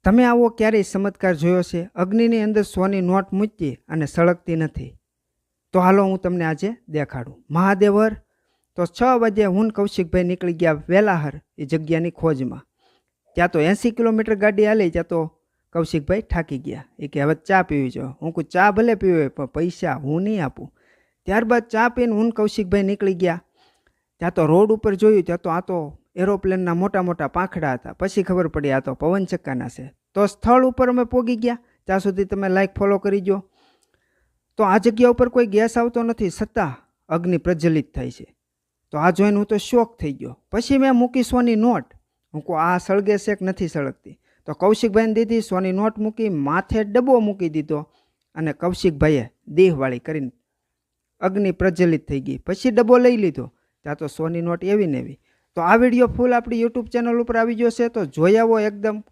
તમે આવો ક્યારેય ચમત્કાર જોયો છે? અગ્નિની અંદર સોની નોટ મૂકી અને સળગતી નથી. તો હાલો હું તમને આજે દેખાડું. મહાદેવર તો 6 વાગે હું ને કૌશિકભાઈ નીકળી ગયા વેલાહર એ જગ્યાની ખોજમાં. ત્યાં તો 80 કિલોમીટર ગાડી હાલી, ત્યાં તો કૌશિકભાઈ થાકી ગયા. એ કે હવે ચા પીવી જો. હું કહું ચા ભલે પીવી હોય પણ પૈસા હું નહીં આપું. ત્યારબાદ ચા પીને હું ને કૌશિકભાઈ નીકળી ગયા. ત્યાં તો રોડ ઉપર જોયું, ત્યાં તો આ તો એરોપ્લેનના મોટા મોટા પાંખડા હતા. પછી ખબર પડી આ તો પવન ચક્કાના છે. તો સ્થળ ઉપર અમે પહોંચી ગયા. ત્યાં સુધી તમે લાઈક ફોલો કરી જો. તો આ જગ્યા ઉપર કોઈ ગેસ આવતો નથી, છતાં અગ્નિ પ્રજ્વલિત થાય છે. તો આ જોઈને હું તો શોક થઈ ગયો. પછી મેં મૂકી સોની નોટ. હું કહું આ સળગે છે કે નથી સળગતી? તો કૌશિકભાઈને દીધી સોની નોટ મૂકી, માથે ડબ્બો મૂકી દીધો અને કૌશિકભાઈએ દેહવાળી કરીને અગ્નિ પ્રજ્વલિત થઈ ગઈ. પછી ડબ્બો લઈ લીધો, ત્યાં તો સોની નોટ એવી ને એવી. તો આ વિડીયો ફૂલ આપણી યુટ્યુબ ચેનલ ઉપર આવી ગયો છે, તો જોઈ આવો એકદમ